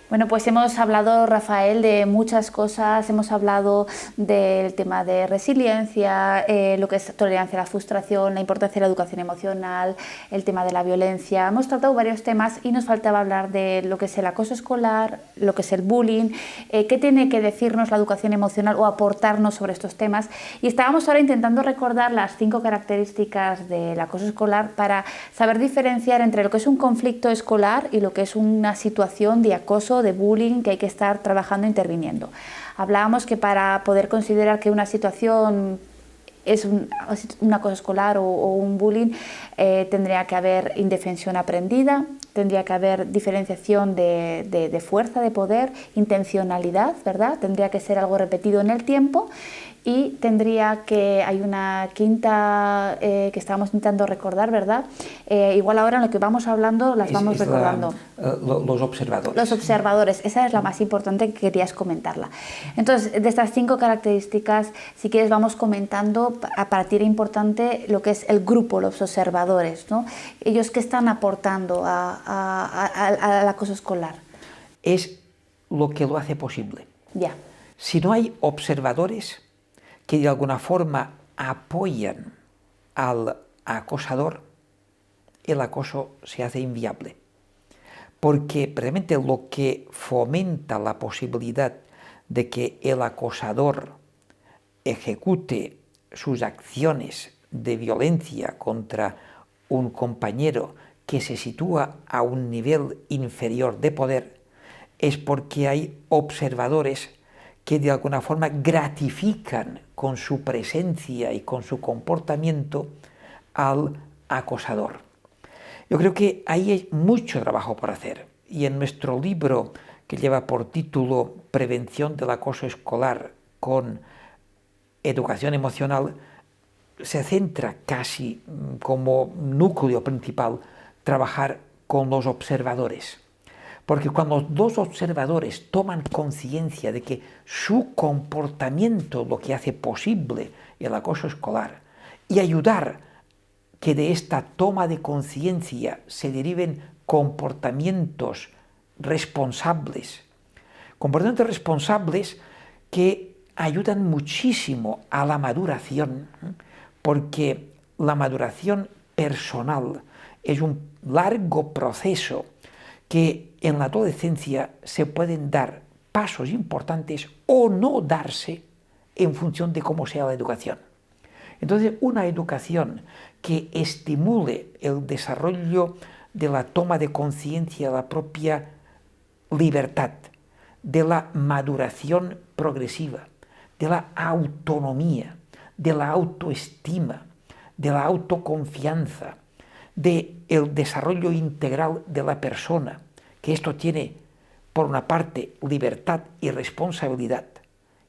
Bueno, pues hemos hablado, Rafael, de muchas cosas, hemos hablado del tema de resiliencia, lo que es tolerancia a la frustración, la importancia de la educación emocional, el tema de la violencia. Hemos tratado varios temas y nos faltaba hablar de lo que es el acoso escolar, lo que es el bullying, qué tiene que decirnos la educación emocional o aportarnos sobre estos temas. Y estábamos ahora intentando recordar las 5 características del acoso escolar para saber diferenciar entre lo que es un conflicto escolar y lo que es una situación de acoso, de bullying, que hay que estar trabajando e interviniendo. Hablábamos que para poder considerar que una situación es un acoso escolar o un bullying, tendría que haber indefensión aprendida, tendría que haber diferenciación de fuerza, de poder, intencionalidad, ¿verdad? Tendría que ser algo repetido en el tiempo. Y tendría que, hay una quinta que estábamos intentando recordar, ¿verdad? Igual ahora en lo que vamos hablando las vamos recordando. Los observadores. Los observadores, esa es la más importante que querías comentarla. Entonces, de estas 5 características, si quieres vamos comentando, para ti era importante lo que es el grupo, los observadores, ¿no? Ellos, ¿qué están aportando al acoso escolar? Es lo que lo hace posible. Ya. Si no hay observadores que de alguna forma apoyan al acosador, el acoso se hace inviable. Porque precisamente lo que fomenta la posibilidad de que el acosador ejecute sus acciones de violencia contra un compañero que se sitúa a un nivel inferior de poder es porque hay observadores que de alguna forma gratifican con su presencia y con su comportamiento al acosador. Yo creo que ahí hay mucho trabajo por hacer, y en nuestro libro, que lleva por título Prevención del acoso escolar con educación emocional, se centra casi como núcleo principal trabajar con los observadores. Porque cuando los observadores toman conciencia de que su comportamiento es lo que hace posible el acoso escolar, y ayudar que de esta toma de conciencia se deriven comportamientos responsables que ayudan muchísimo a la maduración, porque la maduración personal es un largo proceso que en la adolescencia se pueden dar pasos importantes o no darse en función de cómo sea la educación. Entonces, una educación que estimule el desarrollo de la toma de conciencia de la propia libertad, de la maduración progresiva, de la autonomía, de la autoestima, de la autoconfianza, del desarrollo integral de la persona, que esto tiene, por una parte, libertad y responsabilidad.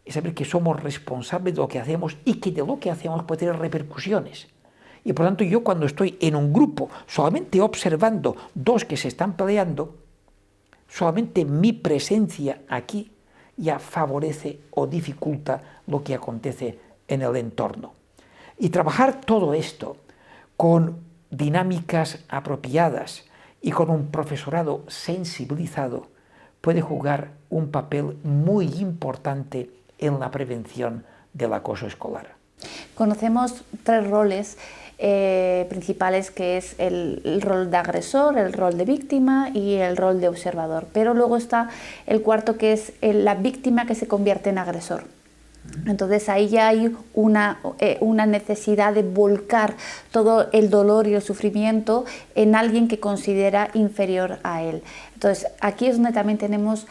Es saber que somos responsables de lo que hacemos y que de lo que hacemos puede tener repercusiones. Y por lo tanto, yo cuando estoy en un grupo solamente observando 2 que se están peleando, solamente mi presencia aquí ya favorece o dificulta lo que acontece en el entorno. Y trabajar todo esto con dinámicas apropiadas y con un profesorado sensibilizado puede jugar un papel muy importante en la prevención del acoso escolar. Conocemos 3 roles principales, que es el rol de agresor, el rol de víctima y el rol de observador. Pero luego está el cuarto, que es la víctima que se convierte en agresor. Entonces ahí ya hay una necesidad de volcar todo el dolor y el sufrimiento en alguien que considera inferior a él. Entonces aquí es donde también tenemos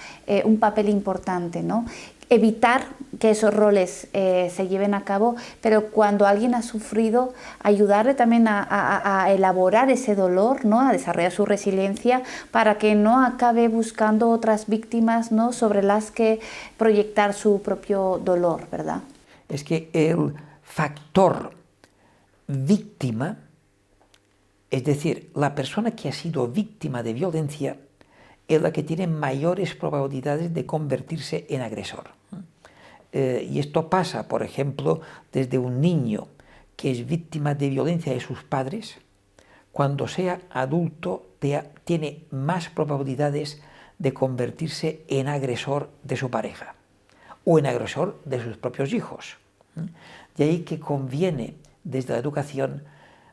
un papel importante, ¿no? Evitar que esos roles se lleven a cabo, pero cuando alguien ha sufrido, ayudarle también a elaborar ese dolor, ¿no? A desarrollar su resiliencia, para que no acabe buscando otras víctimas, ¿no? Sobre las que proyectar su propio dolor, ¿verdad? Es que el factor víctima, es decir, la persona que ha sido víctima de violencia, es la que tiene mayores probabilidades de convertirse en agresor. Y esto pasa, por ejemplo, desde un niño que es víctima de violencia de sus padres, cuando sea adulto tiene más probabilidades de convertirse en agresor de su pareja o en agresor de sus propios hijos. De ahí que conviene, desde la educación,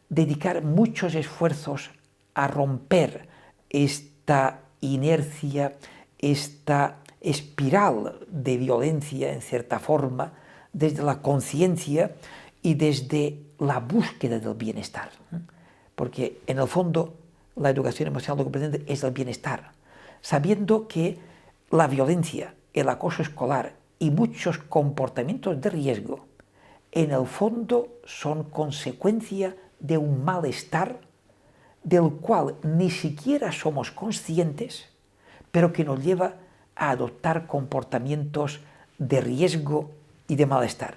dedicar muchos esfuerzos a romper esta inercia, esta espiral de violencia, en cierta forma, desde la conciencia y desde la búsqueda del bienestar. Porque, en el fondo, la educación emocional lo que pretende es el bienestar, sabiendo que la violencia, el acoso escolar y muchos comportamientos de riesgo, en el fondo son consecuencia de un malestar del cual ni siquiera somos conscientes, pero que nos lleva a adoptar comportamientos de riesgo y de malestar.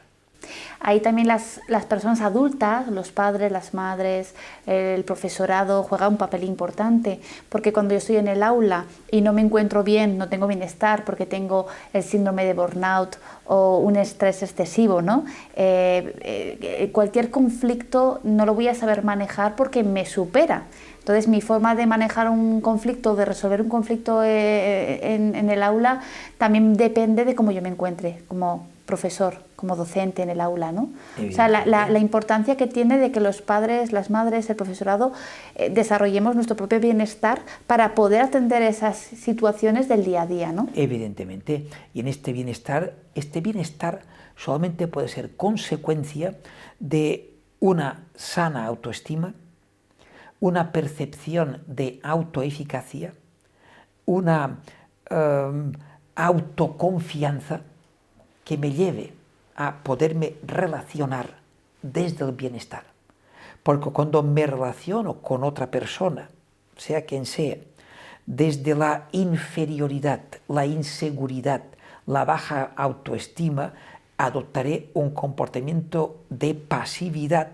Ahí también las personas adultas, los padres, las madres, el profesorado juegan un papel importante, porque cuando yo estoy en el aula y no me encuentro bien, no tengo bienestar porque tengo el síndrome de burnout o un estrés excesivo, ¿no? Cualquier conflicto no lo voy a saber manejar porque me supera. Entonces mi forma de manejar un conflicto, de resolver un conflicto en el aula, también depende de cómo yo me encuentre como profesor, como docente en el aula, ¿no? O sea, la importancia que tiene de que los padres, las madres, el profesorado desarrollemos nuestro propio bienestar para poder atender esas situaciones del día a día, ¿no? Evidentemente, y en este bienestar solamente puede ser consecuencia de una sana autoestima, una percepción de autoeficacia, una autoconfianza que me lleve a poderme relacionar desde el bienestar. Porque cuando me relaciono con otra persona, sea quien sea, desde la inferioridad, la inseguridad, la baja autoestima, adoptaré un comportamiento de pasividad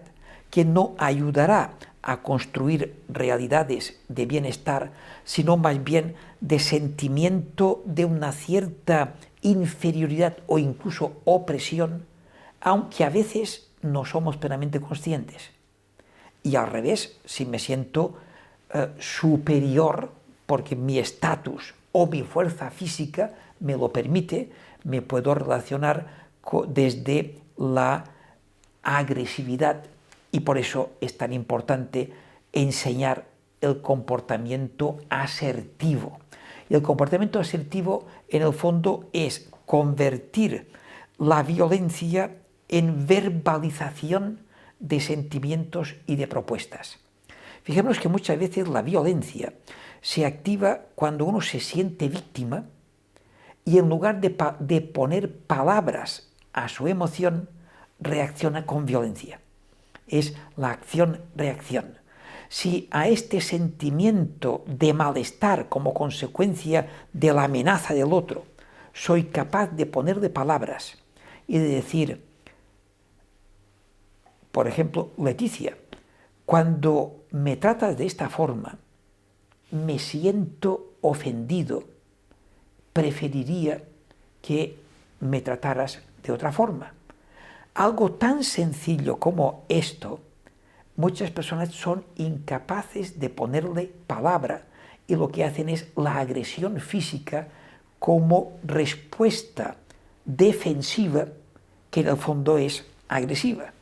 que no ayudará a construir realidades de bienestar, sino más bien de sentimiento de una cierta inferioridad o incluso opresión, aunque a veces no somos plenamente conscientes. Y al revés, si me siento superior porque mi estatus o mi fuerza física me lo permite, me puedo relacionar desde la agresividad, y por eso es tan importante enseñar el comportamiento asertivo. Y el comportamiento asertivo, en el fondo, es convertir la violencia en verbalización de sentimientos y de propuestas. Fijémonos que muchas veces la violencia se activa cuando uno se siente víctima y en lugar de poner palabras a su emoción, reacciona con violencia. Es la acción-reacción. Si a este sentimiento de malestar como consecuencia de la amenaza del otro soy capaz de ponerle palabras y de decir, por ejemplo, Leticia, cuando me tratas de esta forma, me siento ofendido, preferiría que me trataras de otra forma. Algo tan sencillo como esto, muchas personas son incapaces de ponerle palabra y lo que hacen es la agresión física como respuesta defensiva que en el fondo es agresiva.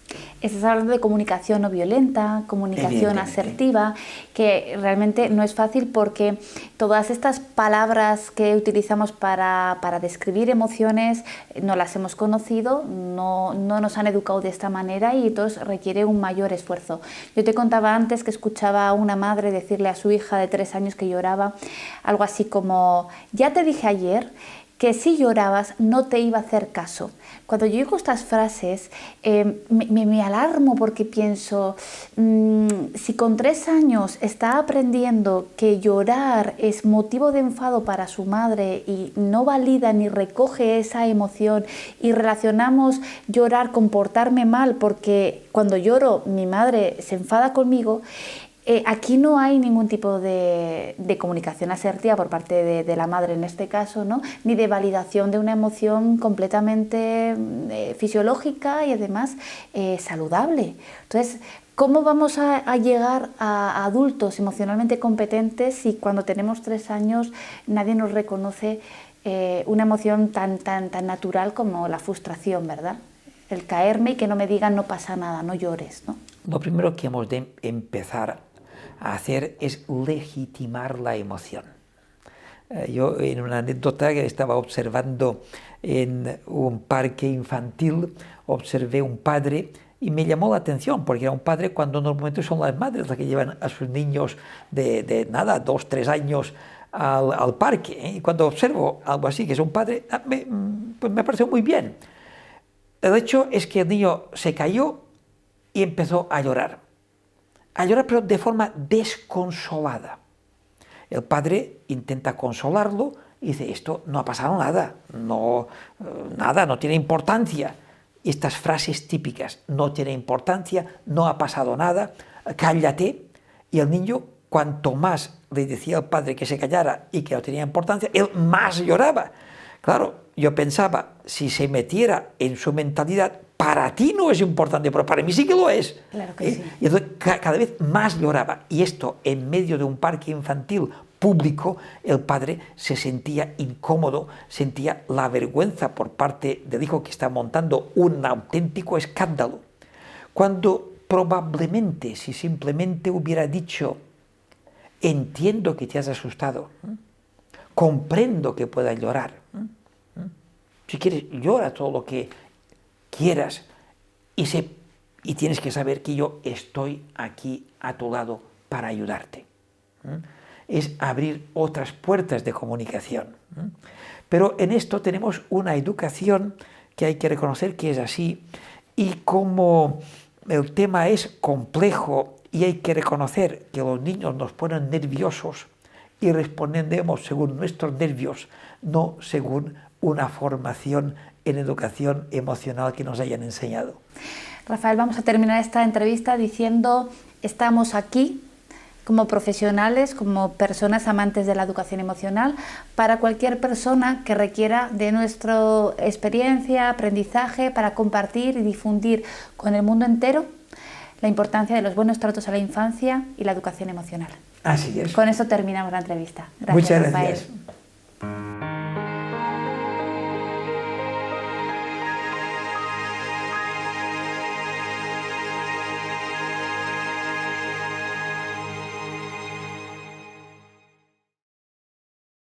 Estás hablando de comunicación no violenta, comunicación asertiva, que realmente no es fácil porque todas estas palabras que utilizamos para describir emociones no las hemos conocido, no nos han educado de esta manera y entonces requiere un mayor esfuerzo. Yo te contaba antes que escuchaba a una madre decirle a su hija de 3 años que lloraba algo así como: ya te dije ayer que si llorabas no te iba a hacer caso. Cuando yo oigo estas frases me alarmo porque pienso, si con 3 años está aprendiendo que llorar es motivo de enfado para su madre y no valida ni recoge esa emoción y relacionamos llorar con portarme mal porque cuando lloro mi madre se enfada conmigo, Aquí no hay ningún tipo de comunicación asertiva por parte de la madre en este caso, ¿no? Ni de validación de una emoción completamente fisiológica y además saludable. Entonces, ¿cómo vamos a llegar a adultos emocionalmente competentes si cuando tenemos 3 años nadie nos reconoce una emoción tan natural como la frustración, ¿verdad? El caerme y que no me digan no pasa nada, no llores, ¿no? Lo primero que hemos de empezar a hacer es legitimar la emoción. Yo en una anécdota que estaba observando en un parque infantil, observé un padre y me llamó la atención, porque era un padre cuando normalmente son las madres las que llevan a sus niños de nada, 2, 3 años al parque. Y cuando observo algo así, que es un padre, pues me pareció muy bien. El hecho es que el niño se cayó y empezó a llorar pero de forma desconsolada. El padre intenta consolarlo y dice, esto no ha pasado nada, no tiene importancia. Y estas frases típicas, no tiene importancia, no ha pasado nada, cállate. Y el niño, cuanto más le decía al padre que se callara y que no tenía importancia, él más lloraba. Claro, yo pensaba, si se metiera en su mentalidad, para ti no es importante, pero para mí sí que lo es. Claro que sí. Y entonces cada vez más lloraba. Y esto en medio de un parque infantil público, el padre se sentía incómodo, sentía la vergüenza por parte del hijo que está montando un auténtico escándalo. Cuando probablemente, si simplemente hubiera dicho, entiendo que te has asustado, comprendo que puedas llorar, si quieres llora todo lo que quieras y tienes que saber que yo estoy aquí a tu lado para ayudarte. Es abrir otras puertas de comunicación. Pero en esto tenemos una educación que hay que reconocer que es así, y como el tema es complejo y hay que reconocer que los niños nos ponen nerviosos y respondemos según nuestros nervios, no según una formación en educación emocional que nos hayan enseñado. Rafael, vamos a terminar esta entrevista diciendo, estamos aquí como profesionales, como personas amantes de la educación emocional, para cualquier persona que requiera de nuestra experiencia, aprendizaje, para compartir y difundir con el mundo entero la importancia de los buenos tratos a la infancia y la educación emocional. Así es. Con eso terminamos la entrevista. Gracias, Muchas Rafael. gracias.